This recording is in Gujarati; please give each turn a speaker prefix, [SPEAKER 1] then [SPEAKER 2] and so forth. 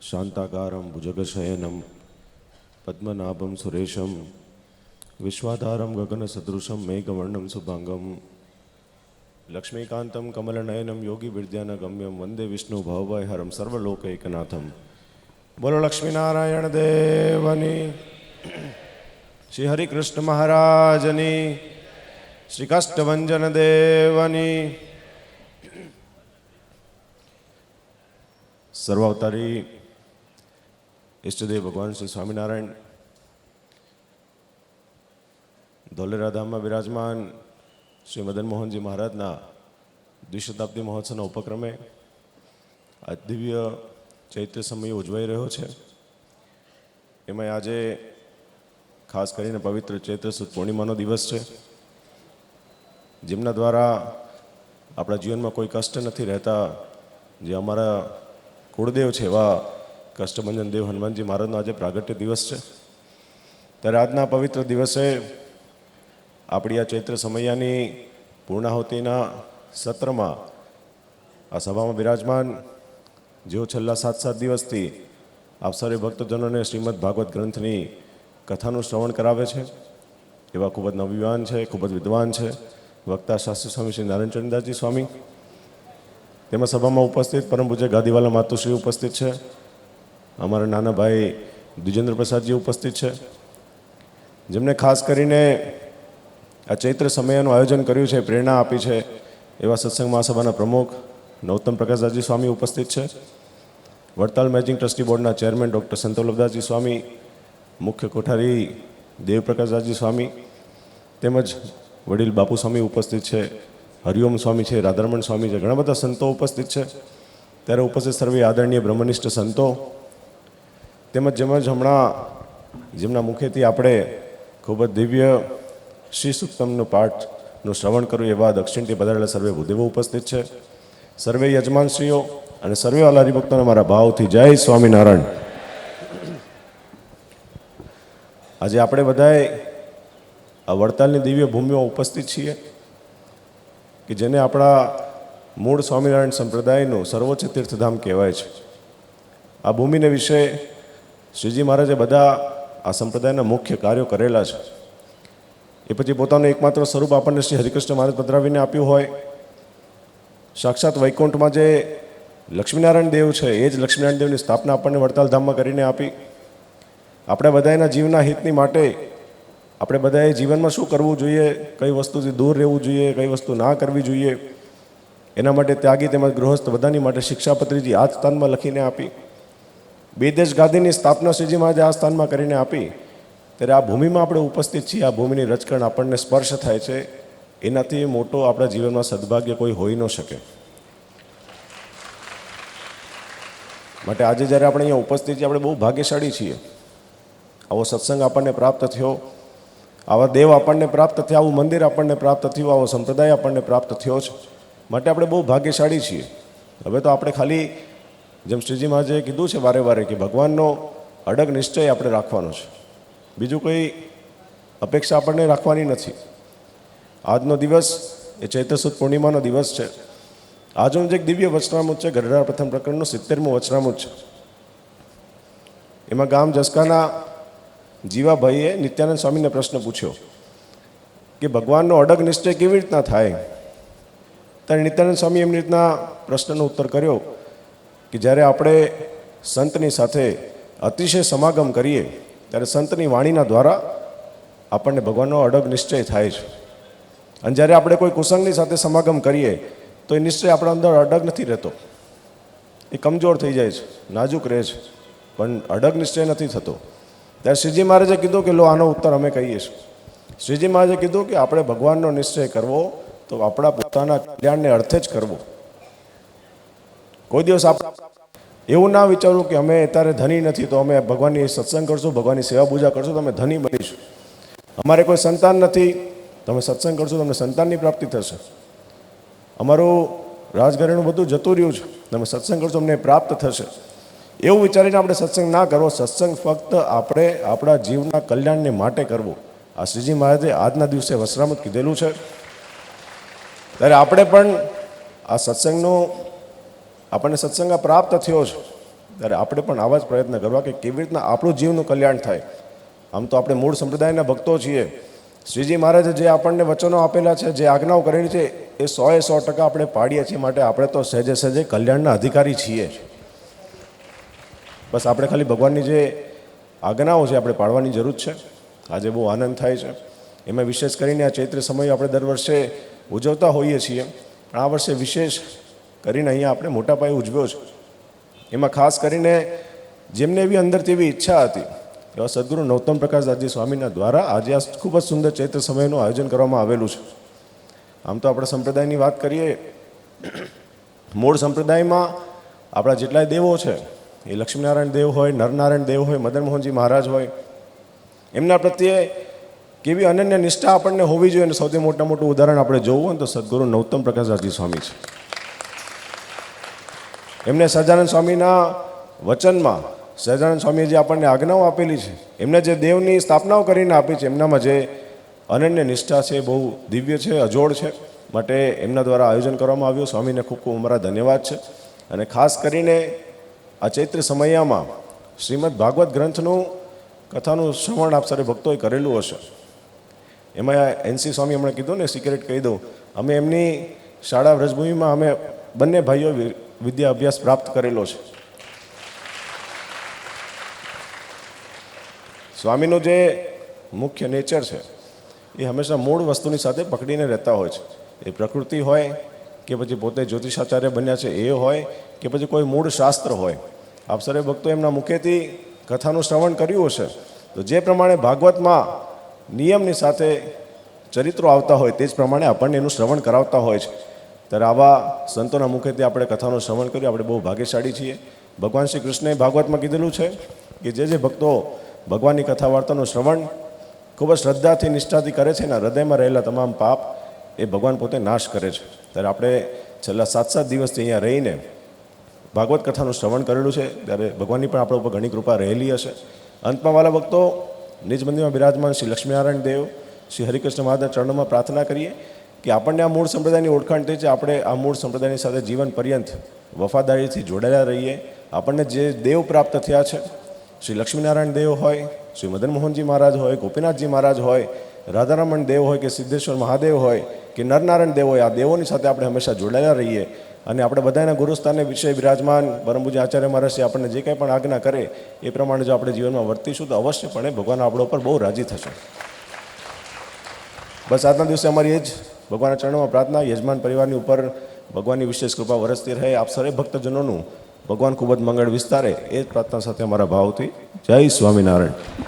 [SPEAKER 1] शांताकारं भुजगशयनं पद्मनाभं सुरेशं विश्वाधारं गगनसदृशं मेघवर्णं शुभांगं लक्ष्मीकान्तं कमलनयनं योगिविद्यानगम्यं वन्दे विष्णु भवभयहरं सर्वलोकैकनाथं। बोलो लक्ष्मीनारायण देवनी, श्री हरिकृष्ण महाराजनी, श्री कष्टभंजन देवनी। सर्वावतारी इष्टदेव भगवान श्री स्वामीनारायण धोलेरा धाम में विराजमान श्री मदन मोहनजी महाराजना द्विशताब्दी महोत्सव उपक्रमे आ दिव्य चैत्र समय उजवाई रह्यो छे। एमां आजे खास करीने पवित्र चैत्र सुद पूर्णिमानो दिवस है, जेमना द्वारा अपना जीवन में कोई कष्ट नहीं रहता। जे अमारा कुलदेव है एवा कष्टभंजन देव हनुमानजी महाराजनो आज प्रागट्य दिवस है। त्यारे आजना पवित्र दिवसे अपनी आ चैत्र समयानी पूर्णाहुतिना सत्र में आ सभा में विराजमान जो छेल्ला 7 दिवसथी आप सर्वे भक्तजनों ने श्रीमद भागवत ग्रंथनी कथानु श्रवण करावे छे। एवा खूब ज नवयुवान है, खूब ज विद्वान है। वक्ता शास्त्री स्वामी श्री नारायण चरणदासजी स्वामी, तेमां सभा में उपस्थित परम पूज्य गादीवाला मातुश्री उपस्थित है। अमरा नाना भाई द्विजेन्द्र प्रसादजी उपस्थित है, जेमने खास करीने आ चैत्र समयનું आयोजन કર્યું છે, प्रेरणा આપી છે। એવા સત્સંગ મહાસભાના પ્રમુખ નૌતમ પ્રકાશદાસજી સ્વામી ઉપસ્થિત છે। વડતાલ મેનેજિંગ ટ્રસ્ટી બોર્ડના ચેરમેન ડૉક્ટર સંતોલભદાસજી સ્વામી, મુખ્ય કોઠારી દેવપ્રકાશદાસજી સ્વામી તેમજ વડીલ બાપુ સ્વામી ઉપસ્થિત છે, હરિઓમ સ્વામી છે, રાધારમણ સ્વામી છે, ઘણા બધા સંતો ઉપસ્થિત છે। ત્યારે ઉપસ્થિત સર્વે આદરણીય બ્રહ્મનિષ્ઠ સંતો તેમજ હમણાં જેમના મુખેથી આપણે ખૂબ જ દિવ્ય श्री सूक्तमનું પાઠનું શ્રવણ કર્યું એવા દક્ષિણથી પધારેલા સર્વે ભૂદેવો ઉપસ્થિત છે। સર્વે યજમાનશ્રીઓ અને સર્વે વાલા હરિભક્તોને મારા ભાવથી જય સ્વામિનારાયણ। આજે આપણે બધાએ આ વડતાલની દિવ્ય ભૂમિમાં ઉપસ્થિત છીએ કે જેને આપણા મૂળ સ્વામિનારાયણ સંપ્રદાયનું સર્વોચ્ચ તીર્થધામ કહેવાય છે। આ ભૂમિને વિશે શ્રીજી મહારાજે બધા આ સંપ્રદાયના મુખ્ય કાર્યો કરેલા છે। એ પછી પોતાનું એકમાત્ર સ્વરૂપ આપણને શ્રી હરિકૃષ્ણ મહારાજ પધરાવીને આપ્યું હોય। સાક્ષાત વૈકુંઠમાં જે લક્ષ્મીનારાયણ દેવ છે એ જ લક્ષ્મીનારાયણ દેવની સ્થાપના આપણને વડતાલ ધામમાં કરીને આપી। આપણે બધાના જીવના હિતની માટે આપણે બધાએ જીવનમાં શું કરવું જોઈએ, કઈ વસ્તુથી દૂર રહેવું જોઈએ, કઈ વસ્તુ ના કરવી જોઈએ, એના માટે ત્યાગી તેમજ ગૃહસ્થ બધાની માટે શિક્ષાપત્રીજી આ સ્થાનમાં લખીને આપી। બે દેશ ગાદીની સ્થાપના શ્રીજી મહારાજે આ સ્થાનમાં કરીને આપી। ત્યારે આ ભૂમિમાં આપણે ઉપસ્થિત છીએ। આ ભૂમિની રચકણ આપણને સ્પર્શ થાય છે, એનાથી મોટો આપણા જીવનમાં સદભાગ્ય કોઈ હોઈ ન શકે। માટે આજે જ્યારે આપણે અહીંયા ઉપસ્થિત છીએ આપણે બહુ ભાગ્યશાળી છીએ। આવો સત્સંગ આપણને પ્રાપ્ત થયો, આવા દેવ આપણને પ્રાપ્ત થયા, આવું મંદિર આપણને પ્રાપ્ત થયું, આવો સંપ્રદાય આપણને પ્રાપ્ત થયો છે। માટે આપણે બહુ ભાગ્યશાળી છીએ। હવે તો આપણે ખાલી જેમ શ્રીજી મહારાજે કીધું છે વારે વારે કે ભગવાનનો અડગ નિશ્ચય આપણે રાખવાનો છે, બીજું કોઈ અપેક્ષા આપણને રાખવાની નથી। આજનો દિવસ એ ચૈત્ર સુદ પૂર્ણિમાનો દિવસ છે। આજનું જે એક દિવ્ય વચનામૃત છે, ગઢડા પ્રથમ પ્રકરણનું 70મું વચનામૃત છે। એમાં ગામ જસકાના જીવાભાઈએ નિત્યાનંદ સ્વામીને પ્રશ્ન પૂછ્યો કે ભગવાનનો અડગ નિશ્ચય કેવી રીતના થાય। ત્યારે નિત્યાનંદ સ્વામી એમની રીતના પ્રશ્નનો ઉત્તર કર્યો કે જ્યારે આપણે સંતની સાથે અતિશય સમાગમ કરીએ ત્યારે સંતની વાણીના દ્વારા આપણને ભગવાનનો અડગ નિશ્ચય થાય છે। અને જ્યારે આપણે કોઈ કુસંગની સાથે સમાગમ કરીએ તો એ નિશ્ચય આપણા અંદર અડગ નથી રહેતો, એ કમજોર થઈ જાય છે, નાજુક રહે છે, પણ અડગ નિશ્ચય નથી થતો। ત્યારે શ્રીજી મહારાજે કીધું કે લો આનો ઉત્તર અમે કહીએ છીએ। શ્રીજી મહારાજે કીધું કે આપણે ભગવાનનો નિશ્ચય કરવો તો આપણા પોતાના કલ્યાણને અર્થે જ કરવો। કોઈ દિવસ આપણે એવું ના વિચારવું કે અમે અત્યારે ધની નથી તો અમે ભગવાનની સત્સંગ કરશું, ભગવાનની સેવા પૂજા કરશું તો અમે ધની બનીશું। અમારે કોઈ સંતાન નથી તો અમે સત્સંગ કરશું તો અમને સંતાનની પ્રાપ્તિ થશે। અમારું રાજઘરાણું બધું જતું રહ્યું છે, તમે સત્સંગ કરશો અમને પ્રાપ્ત થશે। એવું વિચારીને આપણે સત્સંગ ના કરવો। સત્સંગ ફક્ત આપણે આપણા જીવના કલ્યાણને માટે કરવો। આ શ્રીજી મહારાજે આજના દિવસે વસ્ત્રામૃત કીધેલું છે। ત્યારે આપણે પણ આ સત્સંગનો આપણને સત્સંગ પ્રાપ્ત થયો છે, ત્યારે આપણે પણ આવા જ પ્રયત્ન કરવા કે કેવી રીતના આપણું જીવનું કલ્યાણ થાય. આમ તો આપણે મૂળ સંપ્રદાયના ભક્તો છીએ. શ્રીજી મહારાજે જે આપણને વચનો આપેલા છે, જે આજ્ઞાઓ કરેલી છે, એ 100% આપણે પાડીએ છીએ. માટે આપણે તો સહેજે સહેજે કલ્યાણના અધિકારી છીએ. બસ આપણે ખાલી ભગવાનની જે આજ્ઞાઓ છે આપણે પાડવાની જરૂર છે. આજે બહુ આનંદ થાય છે. એમાં વિશેષ કરીને આ ચૈત્ર સમય આપણે દર વર્ષે ઉજવતા હોઈએ છીએ, પણ આ વર્ષે વિશેષ કરીને અહીંયા આપણે મોટા પાયે ઉજવ્યો છે. એમાં ખાસ કરીને જેમને એવી અંદરથી એવી ઈચ્છા હતી, એવા સદગુરુ નરોત્તમ પ્રકાશદાસજી સ્વામીના દ્વારા આજે આ ખૂબ જ સુંદર ચૈત્ર સમયનું આયોજન કરવામાં આવેલું છે. આમ તો આપણે સંપ્રદાયની વાત કરીએ, મૂળ સંપ્રદાયમાં આપણા જેટલાય દેવો છે, એ લક્ષ્મીનારાયણ દેવ હોય, નરનારાયણ દેવ હોય, મદન મોહનજી મહારાજ હોય, એમના પ્રત્યે કેવી અનન્ય નિષ્ઠા આપણને હોવી જોઈએ. અને સૌથી મોટું ઉદાહરણ આપણે જોવું હોય તો સદગુરુ નરોત્તમ પ્રકાશદાસજી સ્વામી છે. એમને સહજાનંદ સ્વામીના વચનમાં સહજાનંદ સ્વામીએ જે આપણને આજ્ઞાઓ આપેલી છે, એમને જે દેવની સ્થાપનાઓ કરીને આપી છે, એમનામાં જે અનન્ય નિષ્ઠા છે બહુ દિવ્ય છે, અજોડ છે. માટે એમના દ્વારા આયોજન કરવામાં આવ્યું. સ્વામીને ખૂબ ખૂબ અમારા ધન્યવાદ છે. અને ખાસ કરીને આ ચૈત્ર સમયમાં શ્રીમદ ભાગવત ગ્રંથનું કથાનું શ્રવણ આપ સારે ભક્તોએ કરેલું હશે. એમાં એનસી સ્વામી હમણાં કીધું ને, સિક્રેટ કહી દઉં, અમે એમની શાળા વ્રજભૂમિમાં અમે બંને ભાઈઓ વિદ્યા અભ્યાસ પ્રાપ્ત કરેલો છે. સ્વામીનું જે મુખ્ય નેચર છે એ હંમેશા મૂળ વસ્તુની સાથે પકડીને રહેતા હોય છે. એ પ્રકૃતિ હોય કે પછી પોતે જ્યોતિષાચાર્ય બન્યા છે એ હોય કે પછી કોઈ મૂળ શાસ્ત્ર હોય. આપ સર્વે ભક્તો એમના મુખેથી કથાનું શ્રવણ કર્યું હશે તો જે પ્રમાણે ભાગવતમાં નિયમની સાથે ચરિત્રો આવતા હોય તે જ પ્રમાણે આપણને એનું શ્રવણ કરાવતા હોય છે. ત્યારે આવા સંતોના મુખેથી આપણે કથાનું શ્રવણ કર્યું, આપણે બહુ ભાગ્યશાળી છીએ. ભગવાન શ્રી કૃષ્ણએ ભાગવતમાં કીધેલું છે કે જે ભક્તો ભગવાનની કથા વાર્તાનું શ્રવણ ખૂબ જ શ્રદ્ધાથી નિષ્ઠાથી કરે છે ને હૃદયમાં રહેલા તમામ પાપ એ ભગવાન પોતે નાશ કરે છે. ત્યારે આપણે છેલ્લા 7 દિવસથી અહીંયા રહીને ભાગવત કથાનું શ્રવણ કરેલું છે. ત્યારે ભગવાનની પણ આપણા ઉપર ઘણી કૃપા રહેલી હશે. અંતમાં વાલા ભક્તો, નિજ મંદિરમાં બિરાજમાન શ્રી લક્ષ્મીનારાયણ દેવ, શ્રી હરિકૃષ્ણ મહારાજના ચરણોમાં પ્રાર્થના કરીએ કે આપણને આ મૂળ સંપ્રદાયની ઓળખાણ થઈ છે, આપણે આ મૂળ સંપ્રદાયની સાથે જીવન પર્યંત વફાદારીથી જોડાયેલા રહીએ. આપણને જે દેવ પ્રાપ્ત થયા છે, શ્રી લક્ષ્મીનારાયણ દેવ હોય, શ્રી મદન મોહનજી મહારાજ હોય, ગોપીનાથજી મહારાજ હોય, રાધારમણ દેવ હોય કે સિદ્ધેશ્વર મહાદેવ હોય કે નરનારાયણ દેવ હોય, આ દેવોની સાથે આપણે હંમેશા જોડાયેલા રહીએ. અને આપણે બધાના ગુરુસ્થાને વિષય બિરાજમાન પરમ પૂજ્ય આચાર્ય મહારાજ આપણને જે કંઈ પણ આજ્ઞા કરે એ પ્રમાણે જો આપણે જીવનમાં વર્તીશું તો અવશ્યપણે ભગવાન આપણા ઉપર બહુ રાજી થશે. બસ આજના દિવસે અમારી એ જ ભગવાનના ચરણોમાં પ્રાર્થના, યજમાન પરિવારની ઉપર ભગવાનની વિશેષ કૃપા વરસતી રહે. આપ સર્વે ભક્તજનોનું ભગવાન ખૂબ જ મંગળ વિસ્તારે એ જ પ્રાર્થના સાથે અમારા ભાવથી જય સ્વામિનારાયણ.